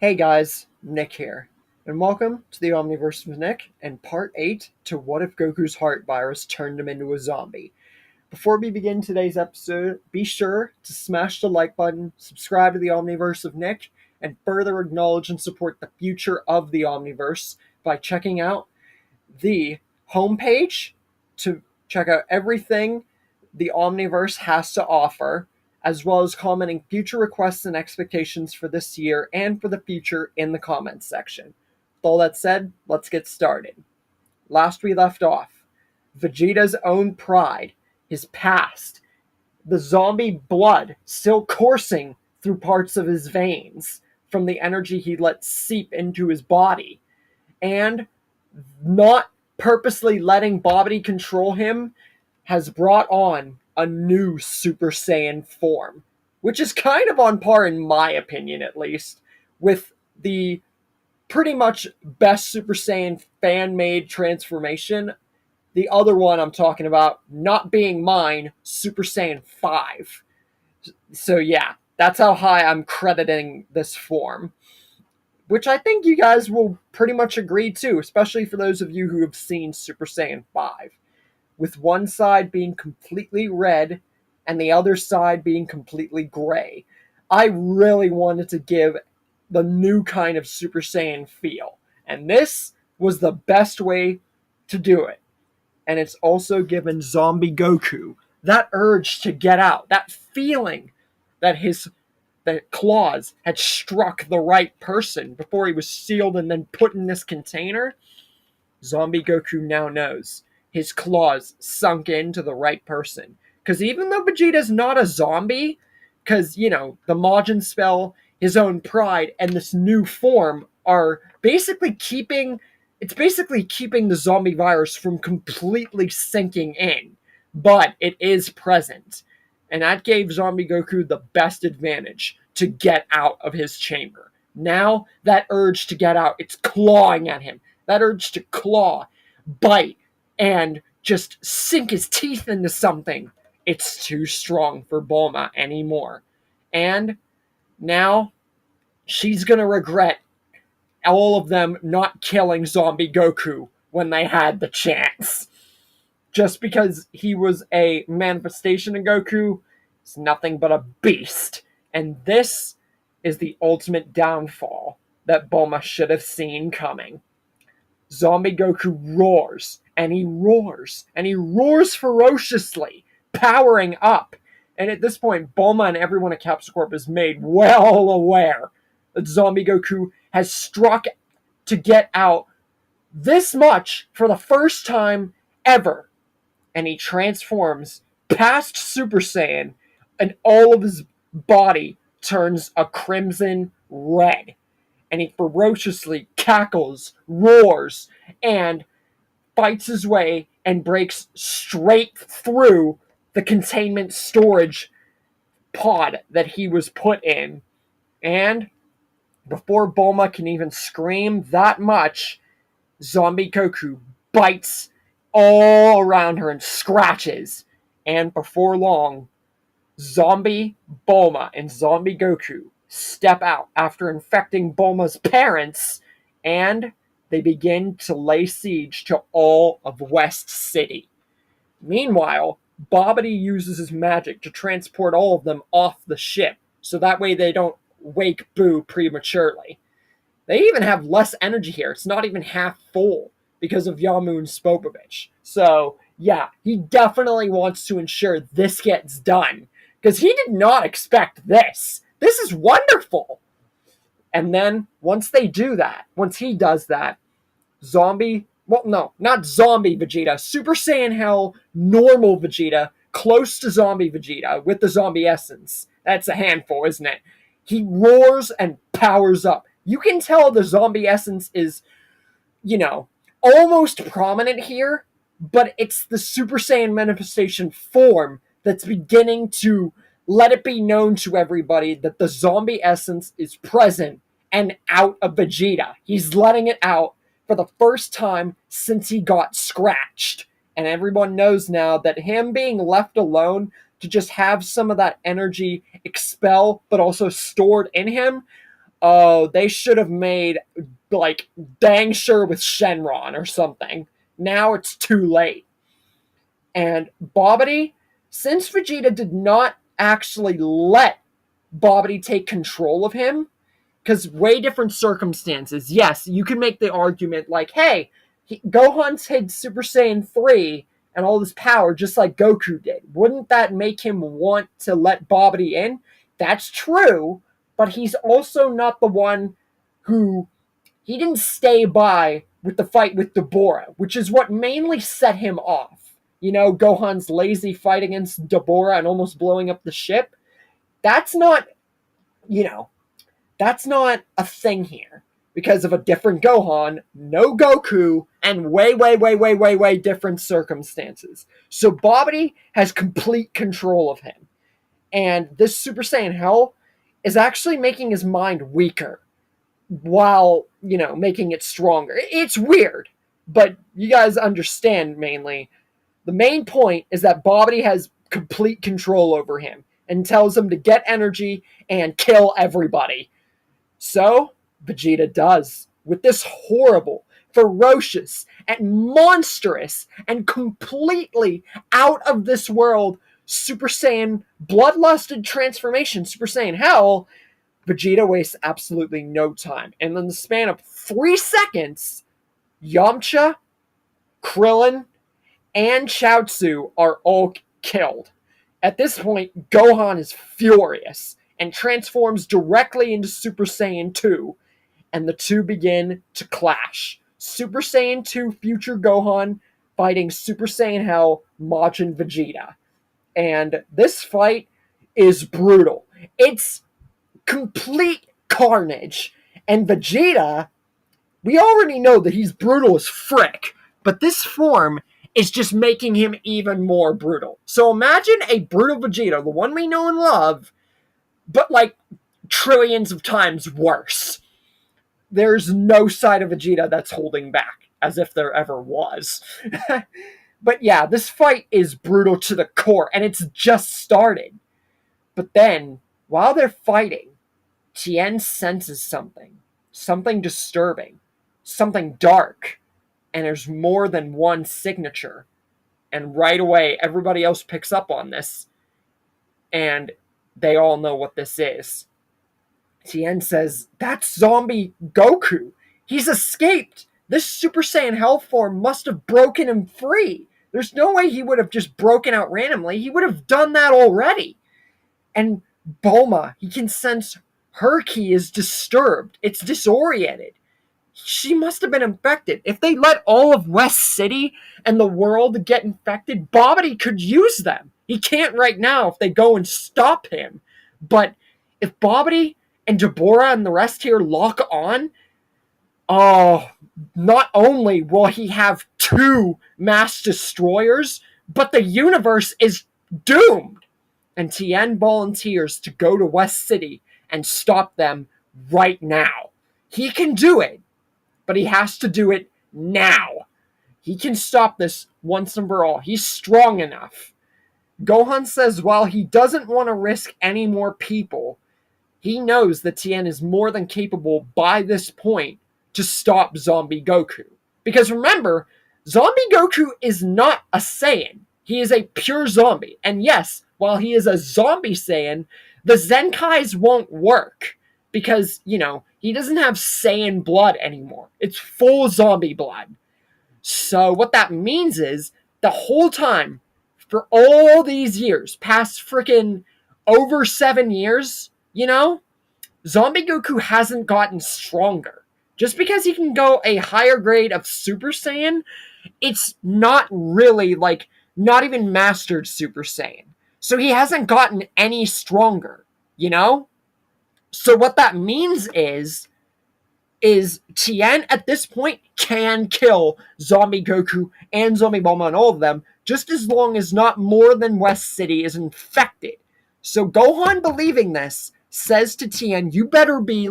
Hey guys, Nick here, and welcome to the Omniverse with Nick and part 8 to What If Goku's Heart Virus Turned Him into a Zombie. Before we begin today's episode, be sure to smash the like button, subscribe to the Omniverse of Nick, and further acknowledge and support the future of the Omniverse by checking out the homepage to check out everything the Omniverse has to offer, as well as commenting future requests and expectations for this year and for the future in the comments section. With all that said, let's get started. Last we left off, Vegeta's own pride, his past, the zombie blood still coursing through parts of his veins from the energy he let seep into his body, and not purposely letting Babidi control him has brought on a new Super Saiyan form, which is kind of on par, in my opinion at least, with the pretty much best Super Saiyan fan-made transformation. The other one I'm talking about not being mine, Super Saiyan 5. So yeah, that's how high I'm crediting this form, which I think you guys will pretty much agree to, especially for those of you who have seen Super Saiyan 5, with one side being completely red and the other side being completely gray. I really wanted to give the new kind of Super Saiyan feel, and this was the best way to do it. And it's also given Zombie Goku that urge to get out, that feeling that his the claws had struck the right person before he was sealed and then put in this container. Zombie Goku now knows his claws sunk into the right person. Because even though Vegeta's not a zombie, because, the Majin spell, his own pride, and this new form are basically keeping the zombie virus from completely sinking in. But it is present. And that gave Zombie Goku the best advantage to get out of his chamber. Now, that urge to get out, it's clawing at him. That urge to claw, bite, and just sink his teeth into something. It's too strong for Bulma anymore. And now, she's gonna regret all of them not killing Zombie Goku when they had the chance. Just because he was a manifestation of Goku, is nothing but a beast. And this is the ultimate downfall that Bulma should have seen coming. Zombie Goku roars, and he roars, and he roars ferociously, powering up. And at this point, Bulma and everyone at Capsule Corp is made well aware that Zombie Goku has struck to get out this much for the first time ever. And he transforms past Super Saiyan, and all of his body turns a crimson red. And he ferociously cackles, roars, and fights his way and breaks straight through the containment storage pod that he was put in. And before Bulma can even scream that much, Zombie Goku bites all around her and scratches. And before long, Zombie Bulma and Zombie Goku step out after infecting Bulma's parents, and they begin to lay siege to all of West City. Meanwhile, Babidi uses his magic to transport all of them off the ship, so that way they don't wake Boo prematurely. They even have less energy here. It's not even half full because of Yamu and Spopovich. So, yeah, he definitely wants to ensure this gets done, because he did not expect this. This is wonderful. And then, once they do that, once he does that, not zombie Vegeta, Super Saiyan Hell, normal Vegeta, close to zombie Vegeta, with the zombie essence. That's a handful, isn't it? He roars and powers up. You can tell the zombie essence is, almost prominent here, but it's the Super Saiyan manifestation form that's beginning to let it be known to everybody that the zombie essence is present and out of Vegeta. He's letting it out for the first time since he got scratched. And everyone knows now that him being left alone to just have some of that energy expel, but also stored in him, Oh, they should have made, like, dang sure with Shenron or something. Now it's too late. And Bobbity, since Vegeta did not actually let Bobbity take control of him, because way different circumstances. Yes, you can make the argument like, hey, Gohan's hid Super Saiyan 3 and all this power just like Goku did. Wouldn't that make him want to let Bobbity in? That's true, but he's also not the one who. He didn't stay by with the fight with Deborah, which is what mainly set him off. You know, Gohan's lazy fight against Deborah and almost blowing up the ship. That's not, you know, that's not a thing here because of a different Gohan, no Goku, and way different circumstances. So Bobbity has complete control of him. And this Super Saiyan Hell is actually making his mind weaker while, making it stronger. It's weird, but you guys understand mainly. The main point is that Bobbity has complete control over him and tells him to get energy and kill everybody. So, Vegeta does, with this horrible, ferocious, and monstrous, and completely out of this world Super Saiyan bloodlusted transformation, Super Saiyan Hell. Vegeta wastes absolutely no time. And in the span of 3 seconds, Yamcha, Krillin, and Chaozu are all killed. At this point, Gohan is furious and transforms directly into Super Saiyan 2, and the two begin to clash. Super Saiyan 2 future Gohan fighting Super Saiyan Hell Majin Vegeta. And this fight is brutal. It's complete carnage. And Vegeta, we already know that he's brutal as frick, but this form is just making him even more brutal. So imagine a brutal Vegeta, the one we know and love, but like trillions of times worse. There's no side of Vegeta that's holding back, as if there ever was. But yeah, this fight is brutal to the core, and it's just started. But then, while they're fighting, Tien senses something disturbing, something dark, and there's more than one signature. And right away, everybody else picks up on this, and they all know what this is. Tien says, that's zombie Goku. He's escaped. This Super Saiyan Hell form must have broken him free. There's no way he would have just broken out randomly. He would have done that already. And Bulma, he can sense her ki is disturbed. It's disoriented. She must have been infected. If they let all of West City and the world get infected, Bobbity could use them. He can't right now if they go and stop him. But if Bobbity and Deborah and the rest here lock on, oh, not only will he have 2 mass destroyers, but the universe is doomed. And Tien volunteers to go to West City and stop them right now. He can do it, but he has to do it now. He can stop this once and for all. He's strong enough. Gohan says while he doesn't want to risk any more people, he knows that Tien is more than capable by this point to stop Zombie Goku. Because remember, Zombie Goku is not a Saiyan. He is a pure zombie. And yes, while he is a zombie Saiyan, the Zenkais won't work. Because, he doesn't have Saiyan blood anymore. It's full zombie blood. So what that means is, the whole time, for all these years, past freaking over 7 years, Zombie Goku hasn't gotten stronger. Just because he can go a higher grade of Super Saiyan, it's not really, not even mastered Super Saiyan. So he hasn't gotten any stronger, So what that means is Tien at this point can kill Zombie Goku and Zombie Bulma and all of them, just as long as not more than West City is infected. So Gohan, believing this, says to Tien, you better be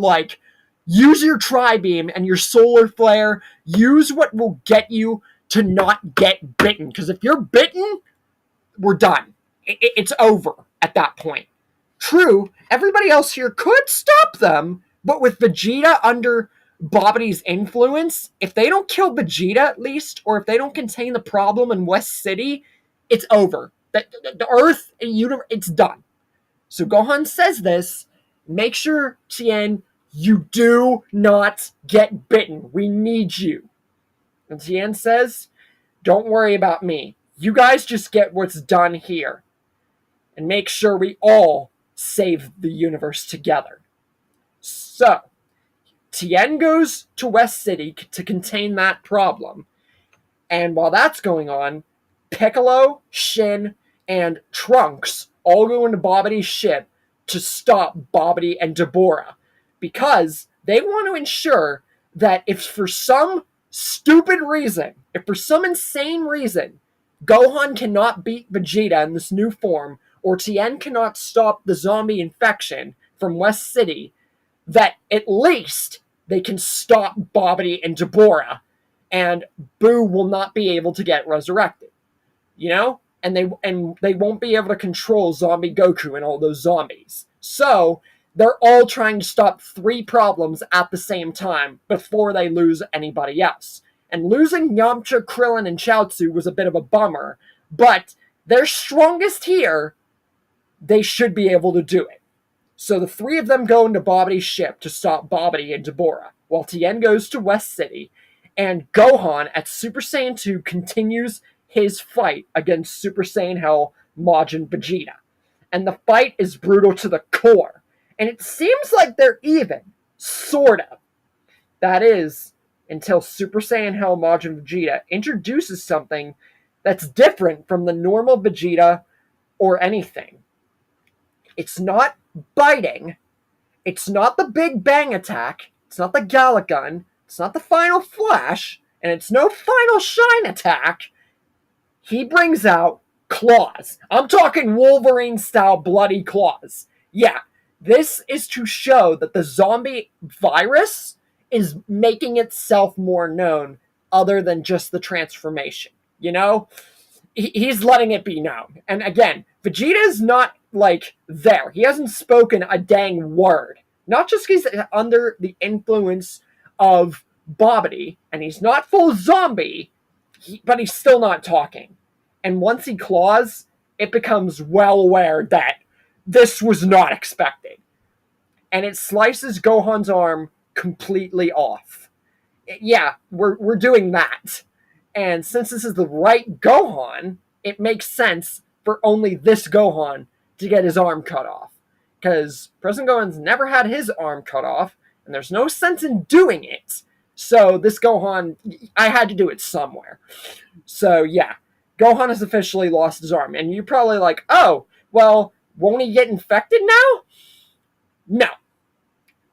use your Tri-Beam and your Solar Flare, use what will get you to not get bitten. Because if you're bitten, we're done. It's over at that point. True, everybody else here could stop them, But with Vegeta under Bobity's influence, if they don't kill Vegeta at least, or if they don't contain the problem in West City, it's over. The Earth, it's done. So Gohan says this. Make sure, Tien, you do not get bitten. We need you. And Tien says, don't worry about me. You guys just get what's done here. And make sure we all save the universe together. So, Tien goes to West City to contain that problem. And while that's going on, Piccolo, Shin, and Trunks all go into Bobity's ship to stop Bobity and Deborah. Because they want to ensure that if for some stupid reason, if for some insane reason, Gohan cannot beat Vegeta in this new form, or Tien cannot stop the zombie infection from West City, that at least they can stop Bobity and Deborah, and Boo will not be able to get resurrected. You know? And they won't be able to control Zombie Goku and all those zombies. So, they're all trying to stop 3 problems at the same time before they lose anybody else. And losing Yamcha, Krillin, and Chaozu was a bit of a bummer, but they're strongest here. They should be able to do it. So the 3 of them go into Bobity's ship to stop Bobity and Deborah, while Tien goes to West City, and Gohan at Super Saiyan 2 continues his fight against Super Saiyan Hell, Majin Vegeta. And the fight is brutal to the core. And it seems like they're even, sort of. That is, until Super Saiyan Hell Majin Vegeta introduces something that's different from the normal Vegeta or anything. It's not biting. It's not the Big Bang attack. It's not the Gala Gun. It's not the Final Flash. And it's no Final Shine attack. He brings out claws. I'm talking Wolverine-style bloody claws. Yeah, this is to show that the zombie virus is making itself more known other than just the transformation. You know? He's letting it be known. And again, Vegeta's not, there. He hasn't spoken a dang word. Not just because he's under the influence of Bobity, and he's not full zombie, but he's still not talking. And once he claws, it becomes well aware that this was not expected. And it slices Gohan's arm completely off. Yeah, we're doing that. And since this is the right Gohan, it makes sense for only this Gohan to get his arm cut off. Because President Gohan's never had his arm cut off, and there's no sense in doing it. So this Gohan, I had to do it somewhere. So yeah, Gohan has officially lost his arm. And you're probably like, oh, well, won't he get infected now? No.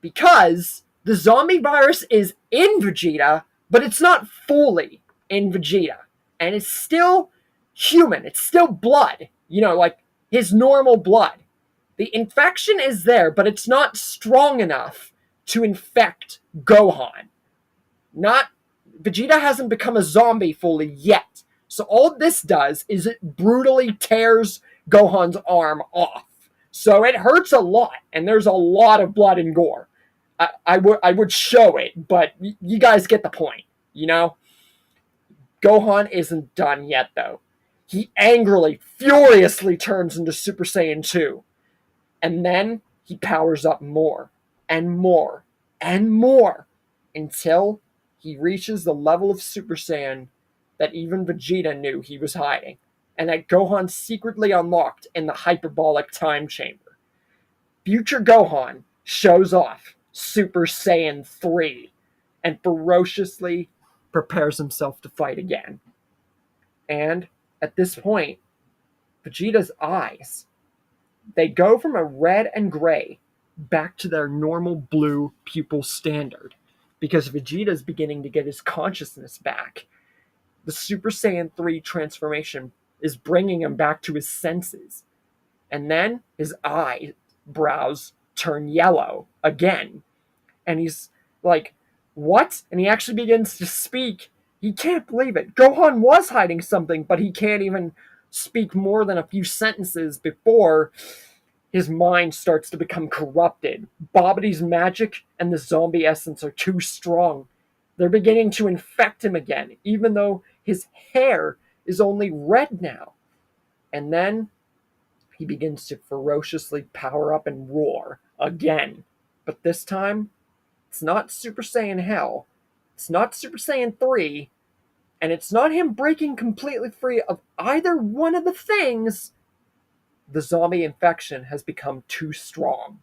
Because the zombie virus is in Vegeta, but it's not fully in Vegeta. And it's still human. It's still blood. You know, like his normal blood. The infection is there, but it's not strong enough to infect Gohan. Vegeta hasn't become a zombie fully yet. So all this does is it brutally tears Gohan's arm off. So it hurts a lot, and there's a lot of blood and gore. I would show it, but you guys get the point, you know? Gohan isn't done yet, though. He angrily, furiously turns into Super Saiyan 2. And then he powers up more, and more, and more, until he reaches the level of Super Saiyan that even Vegeta knew he was hiding, and that Gohan secretly unlocked in the hyperbolic time chamber. Future Gohan shows off Super Saiyan 3 and ferociously prepares himself to fight again. And at this point, Vegeta's eyes, they go from a red and gray back to their normal blue pupil standard because Vegeta's beginning to get his consciousness back. The Super Saiyan 3 transformation is bringing him back to his senses. And then his eyebrows turn yellow again. And he's like, what? And he actually begins to speak. He can't believe it. Gohan was hiding something, but he can't even speak more than a few sentences before His mind starts to become corrupted. Bobity's magic and the zombie essence are too strong. They're beginning to infect him again, even though his hair is only red now. And then he begins to ferociously power up and roar again. But this time, it's not Super Saiyan Hell. It's not Super Saiyan 3. And it's not him breaking completely free of either one of the things. The zombie infection has become too strong.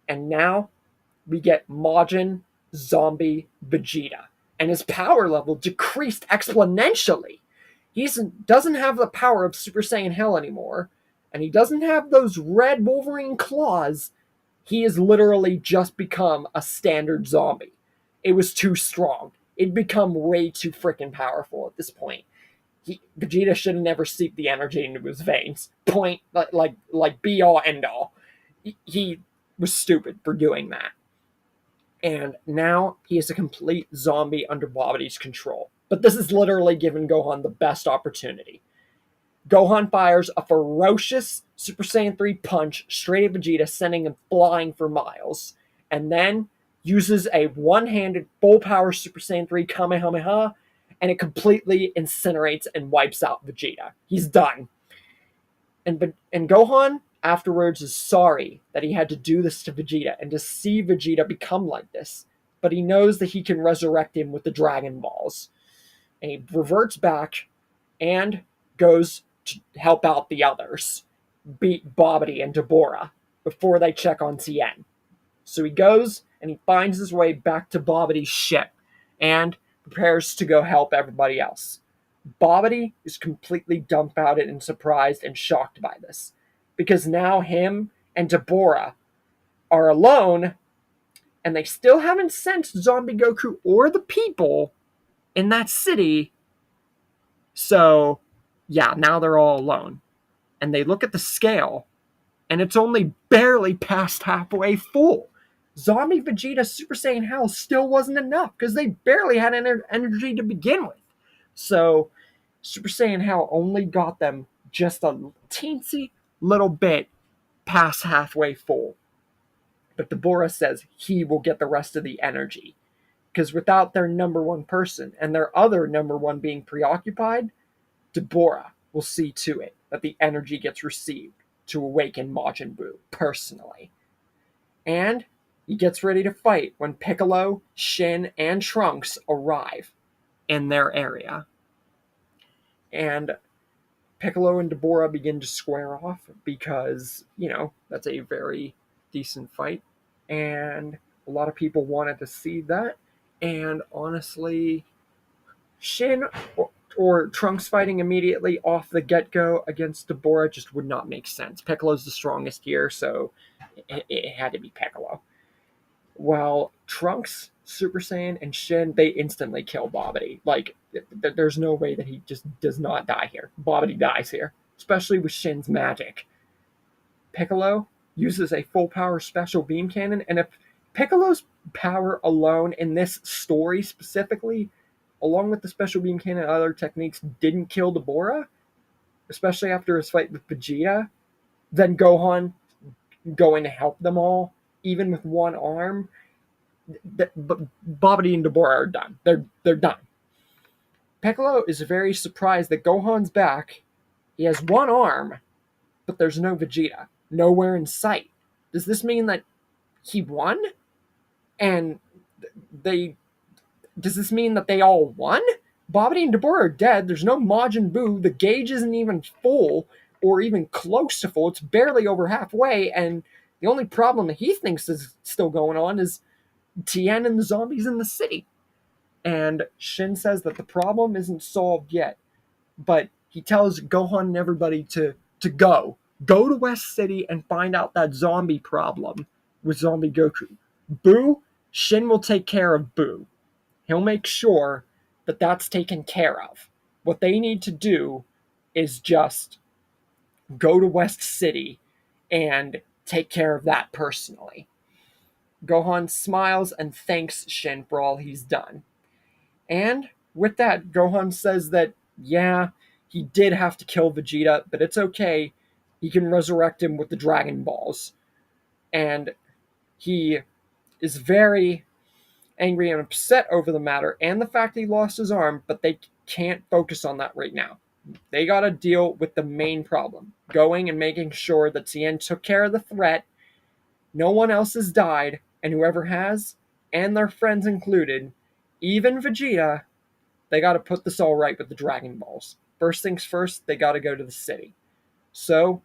And now we get Majin Zombie Vegeta. And his power level decreased exponentially. He doesn't have the power of Super Saiyan Hell anymore. And he doesn't have those red Wolverine claws. He has literally just become a standard zombie. It was too strong. It'd become way too freaking powerful at this point. Vegeta should have never seeped the energy into his veins. Point, like be all end all. He was stupid for doing that. And now he is a complete zombie under Bobity's control. But this has literally given Gohan the best opportunity. Gohan fires a ferocious Super Saiyan 3 punch straight at Vegeta, sending him flying for miles. And then uses a one-handed full power Super Saiyan 3 Kamehameha, and it completely incinerates and wipes out Vegeta. He's done. And Gohan afterwards is sorry that he had to do this to Vegeta and to see Vegeta become like this. But he knows that he can resurrect him with the Dragon Balls. And he reverts back and goes to help out the others, beat Bobby and Deborah before they check on Tien. So he goes and he finds his way back to Bobity's ship and prepares to go help everybody else. Bobby is completely dumbfounded and surprised and shocked by this, because now him and Deborah are alone, and they still haven't sent Zombie Goku or the people in that city. So, yeah, now they're all alone. And they look at the scale, and it's only barely past halfway full. Zombie Vegeta Super Saiyan Hell still wasn't enough, because they barely had energy to begin with. So, Super Saiyan Hell only got them just a teensy little bit past halfway full. But Deborah says he will get the rest of the energy. Because without their number one person and their other number one being preoccupied, Deborah will see to it that the energy gets received to awaken Majin Buu personally. And he gets ready to fight when Piccolo, Shin, and Trunks arrive in their area. And Piccolo and Deborah begin to square off because, that's a very decent fight. And a lot of people wanted to see that. And honestly, Shin or Trunks fighting immediately off the get-go against Deborah just would not make sense. Piccolo's the strongest here, so it had to be Piccolo. While Trunks, Super Saiyan, and Shin, they instantly kill Bobby. Like, there's no way that he just does not die here. Bobby dies here, especially with Shin's magic. Piccolo uses a full power special beam cannon, and if Piccolo's power alone in this story specifically, along with the special beam cannon and other techniques, didn't kill Deborah, especially after his fight with Vegeta, then Gohan going to help them all, even with one arm, but Bobby and Deborah are done. They're done. Piccolo is very surprised that Gohan's back. He has one arm, but there's no Vegeta. Nowhere in sight. Does this mean that he won? And does this mean that they all won? Bobby and Deborah are dead. There's no Majin Buu. The gauge isn't even full or even close to full. It's barely over halfway, and the only problem that he thinks is still going on is Tien and the zombies in the city. And Shin says that the problem isn't solved yet, but he tells Gohan and everybody to go to West City and find out that zombie problem with Zombie Goku. Buu, Shin will take care of Buu. He'll make sure that that's taken care of. What they need to do is just go to West City and take care of that personally. Gohan smiles and thanks Shin for all he's done. And with that, Gohan says that, yeah, he did have to kill Vegeta, but it's okay he can resurrect him with the Dragon Balls. And he is very angry and upset over the matter and the fact that he lost his arm, but they can't focus on that right now. They got to deal with the main problem, going and making sure that Tien took care of the threat, no one else has died, and whoever has, and their friends included, even Vegeta, they got to put this all right with the Dragon Balls. First things first, they got to go to the city. So,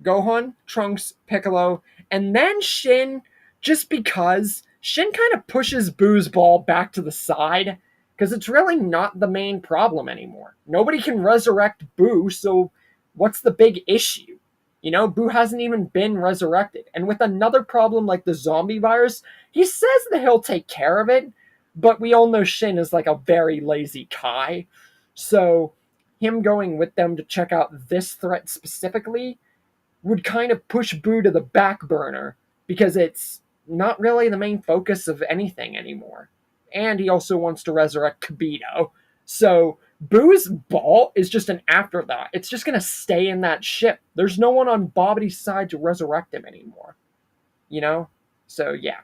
Gohan, Trunks, Piccolo, and then Shin, just because Shin kind of pushes Boo's ball back to the side, because it's really not the main problem anymore. Nobody can resurrect Boo, so what's the big issue? You know, Boo hasn't even been resurrected. And with another problem like the zombie virus, he says that he'll take care of it, but we all know Shin is like a very lazy Kai. So, him going with them to check out this threat specifically would kind of push Boo to the back burner because it's not really the main focus of anything anymore. And he also wants to resurrect Kibito. So Boo's ball is just an afterthought. It's just going to stay in that ship. There's no one on Bobbity's side to resurrect him anymore. You know? So yeah.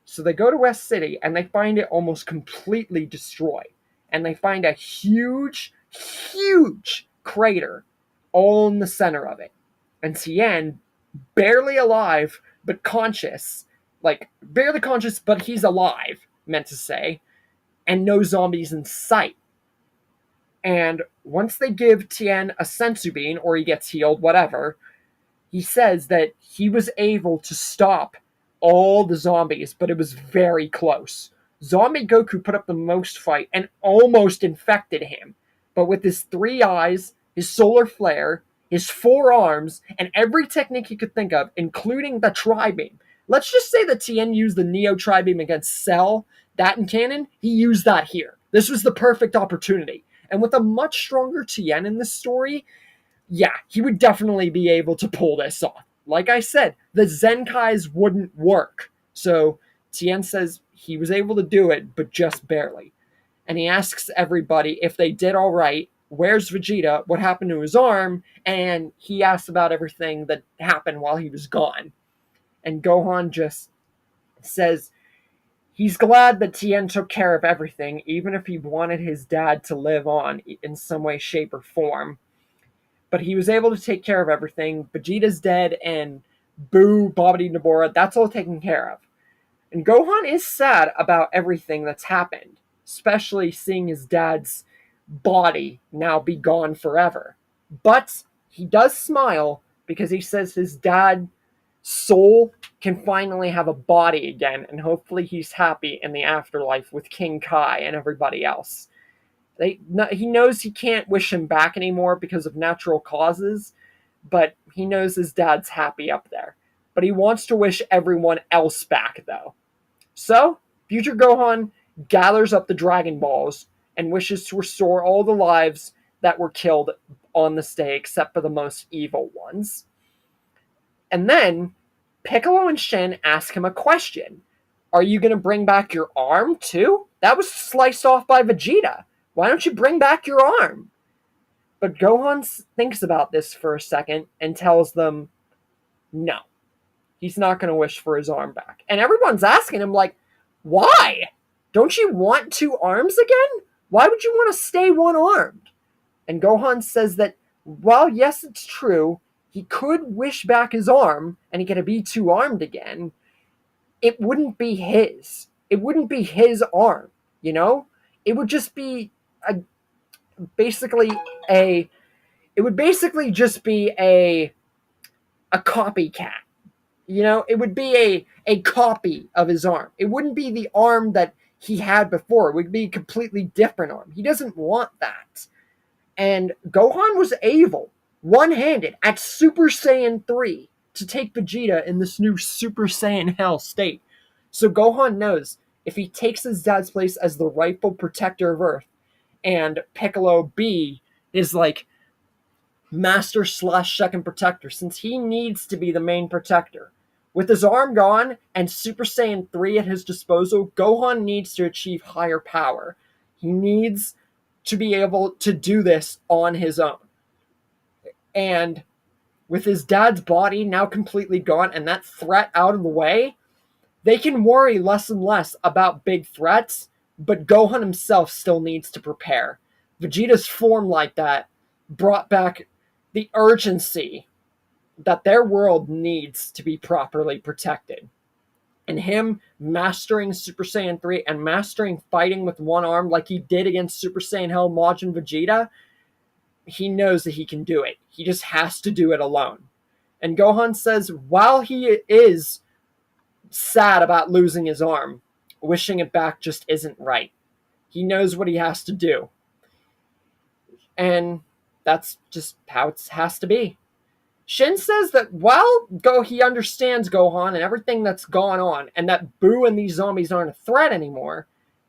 So they go to West City and they find it almost completely destroyed. And they find a huge, huge crater all in the center of it. And Tien, barely alive, but conscious, like barely conscious, but he's alive, meant to say, and no zombies in sight. And once they give Tien a senzu bean, or he gets healed, whatever, he says that he was able to stop all the zombies, but it was very close. Zombie Goku put up the most fight and almost infected him. But with his 3 eyes, his solar flare, his 4 arms, and every technique he could think of, including the Tri-Beam. Let's just say that Tien used the Neo Tri-Beam against Cell, that in canon, he used that here. This was the perfect opportunity. And with a much stronger Tien in this story, yeah, he would definitely be able to pull this off. Like I said, the Zenkais wouldn't work. So Tien says he was able to do it, but just barely. And he asks everybody if they did all right, where's Vegeta, what happened to his arm, and he asks about everything that happened while he was gone. And Gohan just says he's glad that Tien took care of everything, even if he wanted his dad to live on in some way, shape, or form. But he was able to take care of everything. Vegeta's dead, and Boo, Bobbity, Nabora, that's all taken care of. And Gohan is sad about everything that's happened, especially seeing his dad's body now be gone forever. But he does smile because he says his dad's soul can finally have a body again, and hopefully he's happy in the afterlife with King Kai and everybody else. He knows he can't wish him back anymore because of natural causes, but he knows his dad's happy up there. But he wants to wish everyone else back, though. So, future Gohan gathers up the Dragon Balls and wishes to restore all the lives that were killed on this day except for the most evil ones. And then, Piccolo and Shin ask him a question. Are you going to bring back your arm, too? That was sliced off by Vegeta. Why don't you bring back your arm? But Gohan thinks about this for a second and tells them, no, he's not going to wish for his arm back. And everyone's asking him, like, why? Don't you want 2 arms again? Why would you want to stay one-armed? And Gohan says that, while yes, it's true, he could wish back his arm and he could be 2-armed again, it wouldn't be his. It wouldn't be his arm, you know? It would just be basically a it would basically just be a copycat. You know, it would be a copy of his arm. It wouldn't be the arm that he had before. It would be a completely different arm. He doesn't want that. And Gohan was able, one-handed, at Super Saiyan 3, to take Vegeta in this new Super Saiyan Hell state. So Gohan knows if he takes his dad's place as the rightful protector of Earth, and Piccolo B is like master / second protector, since he needs to be the main protector. With his arm gone and Super Saiyan 3 at his disposal, Gohan needs to achieve higher power. He needs to be able to do this on his own. And with his dad's body now completely gone and that threat out of the way, they can worry less and less about big threats, but Gohan himself still needs to prepare. Vegeta's form like that brought back the urgency that their world needs to be properly protected. And him mastering Super Saiyan 3 and mastering fighting with one arm like he did against Super Saiyan Hell Majin Vegeta, he knows that he can do it. He just has to do it alone. And Gohan says while he is sad about losing his arm, wishing it back just isn't right. He knows what he has to do. And that's just how it has to be. Shin says that while he understands Gohan and everything that's gone on, and that Boo and these zombies aren't a threat anymore,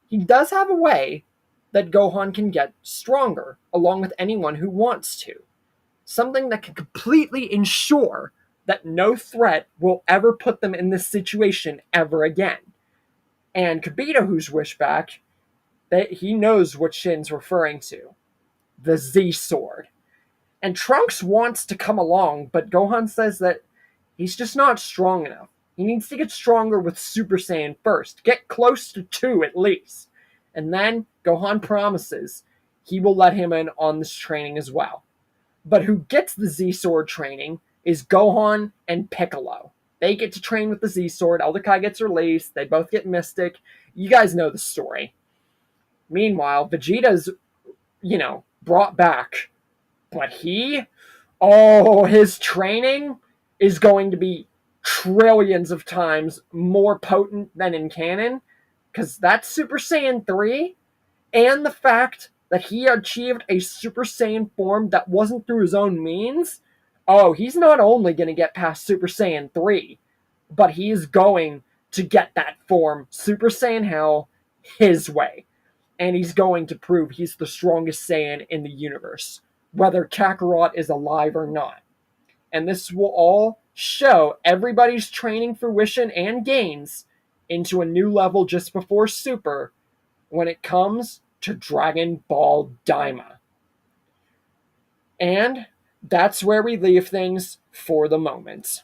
he does have a way that Gohan can get stronger, along with anyone who wants to. Something that can completely ensure that no threat will ever put them in this situation ever again. And Kibito, who's wished back, that he knows what Shin's referring to. The Z-Sword. And Trunks wants to come along, but Gohan says that he's just not strong enough. He needs to get stronger with Super Saiyan first. Get close to 2 at least. And then Gohan promises he will let him in on this training as well. But who gets the Z-Sword training is Gohan and Piccolo. They get to train with the Z-Sword. Elder Kai gets released. They both get Mystic. You guys know the story. Meanwhile, Vegeta's, brought back. But his training is going to be trillions of times more potent than in canon. Because that's Super Saiyan 3. And the fact that he achieved a Super Saiyan form that wasn't through his own means. Oh, he's not only going to get past Super Saiyan 3, but he is going to get that form, Super Saiyan Hell, his way. And he's going to prove he's the strongest Saiyan in the universe, whether Kakarot is alive or not. And this will all show everybody's training fruition and gains into a new level just before Super when it comes to Dragon Ball Daima. And that's where we leave things for the moment.